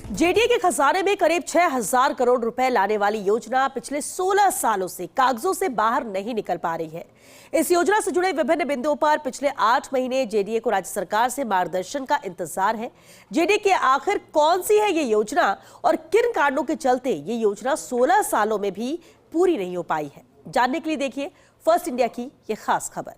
JDA के खजाने में करीब 6,000 करोड़ रुपए लाने वाली योजना पिछले 16 सालों से कागजों से बाहर नहीं निकल पा रही है। इस योजना से जुड़े विभिन्न बिंदुओं पर पिछले 8 महीने जेडीए को राज्य सरकार से मार्गदर्शन का इंतजार है। जेडीए की आखिर कौन सी है ये योजना और किन कारणों के चलते ये योजना 16 सालों में भी पूरी नहीं हो पाई है, जानने के लिए देखिए फर्स्ट इंडिया की ये खास खबर।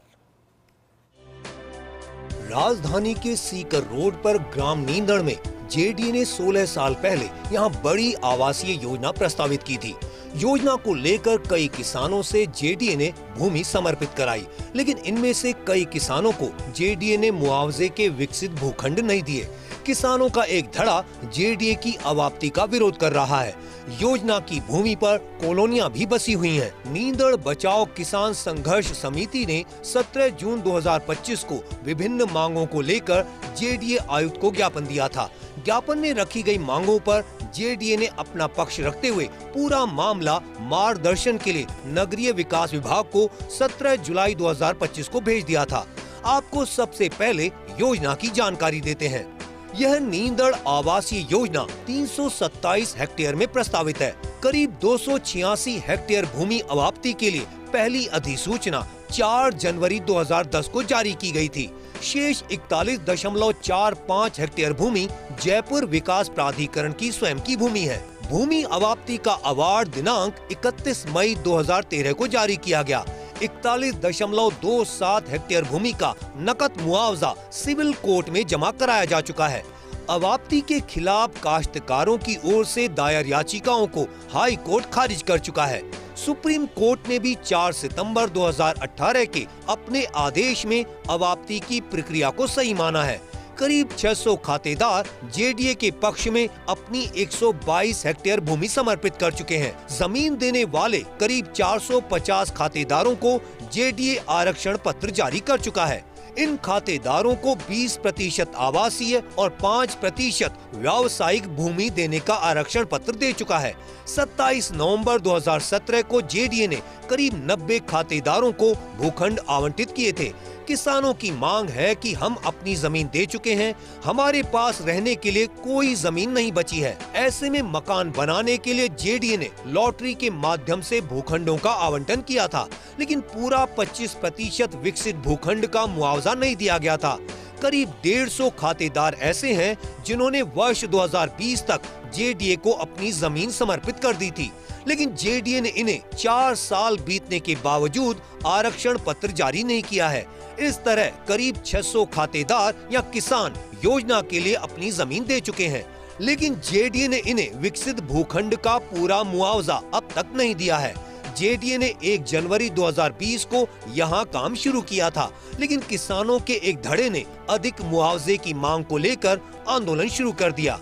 राजधानी के सीकर रोड पर ग्राम नींदड़ में जेडीए ने 16 साल पहले यहां बड़ी आवासीय योजना प्रस्तावित की थी। योजना को लेकर कई किसानों से जेडीए ने भूमि समर्पित कराई, लेकिन इनमें से कई किसानों को जेडीए ने मुआवजे के विकसित भूखंड नहीं दिए। किसानों का एक धड़ा जेडीए की अवाप्ति का विरोध कर रहा है। योजना की भूमि पर कॉलोनियां भी बसी हुई हैं। नींदड़ बचाओ किसान संघर्ष समिति ने 17 जून 2025 को विभिन्न मांगों को लेकर जेडीए आयुक्त को ज्ञापन दिया था। ज्ञापन में रखी गई मांगों पर जेडीए ने अपना पक्ष रखते हुए पूरा मामला मार्गदर्शन के लिए नगरीय विकास विभाग को 17 जुलाई 2025 को भेज दिया था। आपको सबसे पहले योजना की जानकारी देते हैं। यह नींदड़ आवासीय योजना 327 हेक्टेयर में प्रस्तावित है। करीब 286 हेक्टेयर भूमि अवाप्ति के लिए पहली अधिसूचना 4 जनवरी 2010 को जारी की गई थी। शेष 41.45 हेक्टेयर भूमि जयपुर विकास प्राधिकरण की स्वयं की भूमि है। भूमि अवाप्ति का अवार्ड दिनांक 31 मई 2013 को जारी किया गया। 41.27 हेक्टेयर भूमि का नकद मुआवजा सिविल कोर्ट में जमा कराया जा चुका है। अवाप्ति के खिलाफ काश्तकारों की ओर से दायर याचिकाओं को हाई कोर्ट खारिज कर चुका है। सुप्रीम कोर्ट ने भी 4 सितंबर 2018 के अपने आदेश में अवाप्ति की प्रक्रिया को सही माना है। करीब 600 खातेदार जेडीए के पक्ष में अपनी 122 हेक्टेयर भूमि समर्पित कर चुके हैं। जमीन देने वाले करीब 450 खातेदारों को जेडीए आरक्षण पत्र जारी कर चुका है। इन खातेदारों को 20% आवासीय और 5% व्यावसायिक भूमि देने का आरक्षण पत्र दे चुका है। 27 नवंबर 2017 को जेडीए ने करीब 90 खातेदारों को भूखंड आवंटित किए थे। किसानों की मांग है कि हम अपनी जमीन दे चुके हैं, हमारे पास रहने के लिए कोई जमीन नहीं बची है। ऐसे में मकान बनाने के लिए जेडीए ने लॉटरी के माध्यम से भूखंडों का आवंटन किया था, लेकिन पूरा 25% विकसित भूखंड का मुआवजा नहीं दिया गया था। करीब 150 खातेदार ऐसे हैं जिन्होंने वर्ष 2020 तक जेडीए को अपनी जमीन समर्पित कर दी थी, लेकिन जेडीए ने इन्हें 4 साल बीतने के बावजूद आरक्षण पत्र जारी नहीं किया है। इस तरह करीब 600 खातेदार या किसान योजना के लिए अपनी जमीन दे चुके हैं, लेकिन जेडीए ने इन्हें विकसित भूखंड का पूरा मुआवजा अब तक नहीं दिया है। जेडीए ने 1 जनवरी 2020 को यहां काम शुरू किया था, लेकिन किसानों के एक धड़े ने अधिक मुआवजे की मांग को लेकर आंदोलन शुरू कर दिया।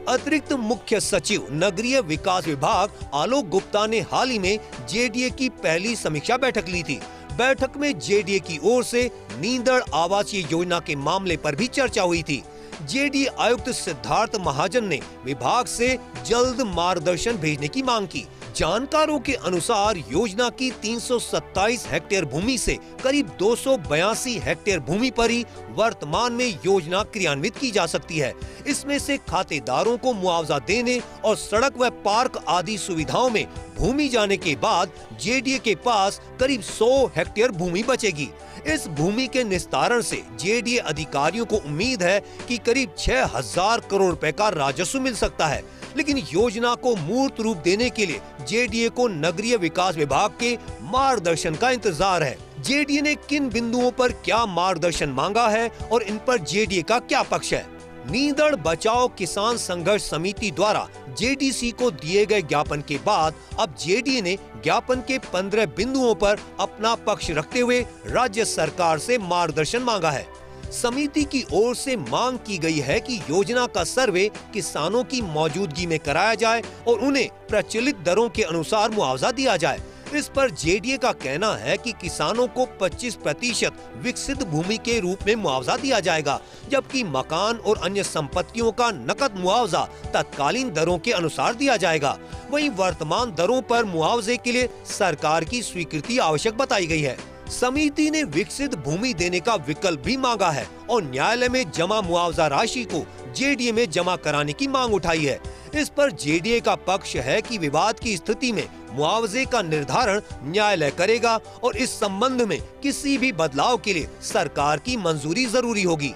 अतिरिक्त मुख्य सचिव नगरीय विकास विभाग आलोक गुप्ता ने हाल ही में जेडीए की पहली समीक्षा बैठक ली थी। बैठक में जेडीए की ओर से नींदड़ आवासीय योजना के मामले पर भी चर्चा हुई थी। जेडीए आयुक्त सिद्धार्थ महाजन ने विभाग से जल्द मार्गदर्शन भेजने की मांग की। जानकारों के अनुसार योजना की 327 हेक्टेयर भूमि से करीब 282 हेक्टेयर भूमि पर ही वर्तमान में योजना क्रियान्वित की जा सकती है। इसमें से खातेदारों को मुआवजा देने और सड़क व पार्क आदि सुविधाओं में भूमि जाने के बाद जेडीए के पास करीब 100 हेक्टेयर भूमि बचेगी। इस भूमि के निस्तारण से जेडीए अधिकारियों को उम्मीद है कि करीब 6,000 करोड़ रुपए का राजस्व मिल सकता है, लेकिन योजना को मूर्त रूप देने के लिए जेडीए को नगरीय विकास विभाग के मार्गदर्शन का इंतजार है। जेडीए ने किन बिंदुओं पर क्या मार्गदर्शन मांगा है और इन पर जेडीए का क्या पक्ष है? नींदड़ बचाओ किसान संघर्ष समिति द्वारा जेडीसी को दिए गए ज्ञापन के बाद अब जेडीए ने ज्ञापन के 15 बिंदुओं पर अपना पक्ष रखते हुए राज्य सरकार से मार्गदर्शन मांगा है। समिति की ओर से मांग की गई है कि योजना का सर्वे किसानों की मौजूदगी में कराया जाए और उन्हें प्रचलित दरों के अनुसार मुआवजा दिया जाए। इस पर जेडीए का कहना है कि किसानों को 25% विकसित भूमि के रूप में मुआवजा दिया जाएगा, जबकि मकान और अन्य संपत्तियों का नकद मुआवजा तत्कालीन दरों के अनुसार दिया जाएगा। वहीं वर्तमान दरों पर मुआवजे के लिए सरकार की स्वीकृति आवश्यक बताई गई है। समिति ने विकसित भूमि देने का विकल्प भी मांगा है और न्यायालय में जमा मुआवजा राशि को जेडीए में जमा कराने की मांग उठाई है। इस पर जेडीए का पक्ष है कि विवाद की स्थिति में मुआवजे का निर्धारण न्यायालय करेगा और इस संबंध में किसी भी बदलाव के लिए सरकार की मंजूरी जरूरी होगी।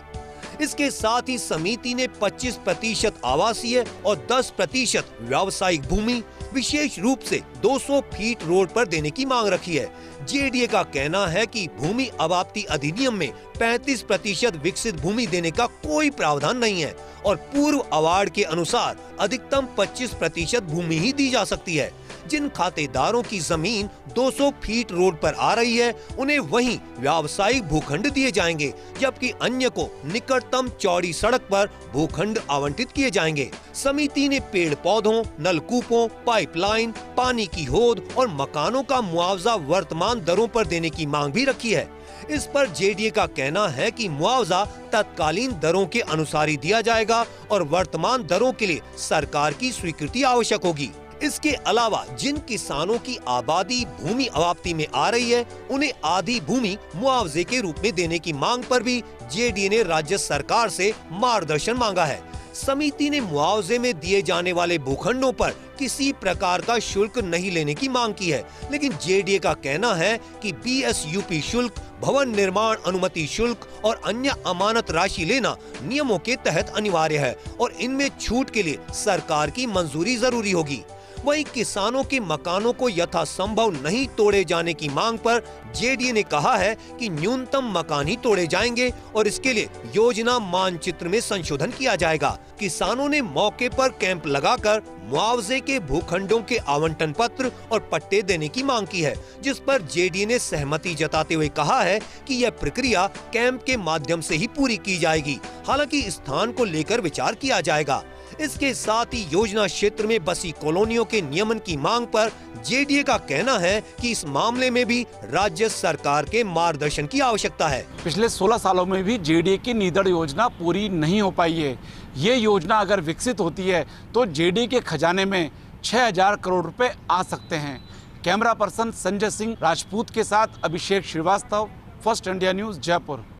इसके साथ ही समिति ने 25% आवासीय और 10% व्यावसायिक भूमि विशेष रूप से 200 फीट रोड पर देने की मांग रखी है। जेडीए का कहना है कि भूमि अवाप्ति अधिनियम में 35% विकसित भूमि देने का कोई प्रावधान नहीं है और पूर्व अवार्ड के अनुसार अधिकतम 25% भूमि ही दी जा सकती है। जिन खातेदारों की जमीन 200 फीट रोड पर आ रही है उन्हें वहीं व्यावसायिक भूखंड दिए जाएंगे, जबकि अन्य को निकटतम चौड़ी सड़क पर भूखंड आवंटित किए जाएंगे। समिति ने पेड़ पौधों, नलकूपों, पाइपलाइन, पानी की होद और मकानों का मुआवजा वर्तमान दरों पर देने की मांग भी रखी है। इस पर जेडीए का कहना है कि मुआवजा तत्कालीन दरों के अनुसार ही दिया जाएगा और वर्तमान दरों के लिए सरकार की स्वीकृति आवश्यक होगी। इसके अलावा जिन किसानों की आबादी भूमि अवाप्ति में आ रही है उन्हें आधी भूमि मुआवजे के रूप में देने की मांग पर भी जेडीए ने राज्य सरकार से मार्गदर्शन मांगा है। समिति ने मुआवजे में दिए जाने वाले भूखंडों पर किसी प्रकार का शुल्क नहीं लेने की मांग की है, लेकिन जेडीए का कहना है कि बीएसयूपी शुल्क, भवन निर्माण अनुमति शुल्क और अन्य अमानत राशि लेना नियमों के तहत अनिवार्य है और इनमें छूट के लिए सरकार की मंजूरी जरूरी होगी। वहीं किसानों के मकानों को यथासंभव नहीं तोड़े जाने की मांग पर जेडीए ने कहा है कि न्यूनतम मकान ही तोड़े जाएंगे और इसके लिए योजना मानचित्र में संशोधन किया जाएगा। किसानों ने मौके पर कैंप लगाकर मुआवजे के भूखंडों के आवंटन पत्र और पट्टे देने की मांग की है, जिस पर जेडीए ने सहमति जताते हुए कहा है कि यह प्रक्रिया कैंप के माध्यम से ही पूरी की जाएगी। हालांकि स्थान को लेकर विचार किया जाएगा। इसके साथ ही योजना क्षेत्र में बसी कॉलोनियों के नियमन की मांग पर जेडीए का कहना है कि इस मामले में भी राज्य सरकार के मार्गदर्शन की आवश्यकता है। पिछले 16 सालों में भी जेडीए की नीदड़ योजना पूरी नहीं हो पाई है। ये योजना अगर विकसित होती है तो जेडीए के खजाने में 6000 करोड़ रुपए आ सकते हैं। कैमरा पर्सन संजय सिंह राजपूत के साथ Abhishek Srivastava, first India news, Jaipur.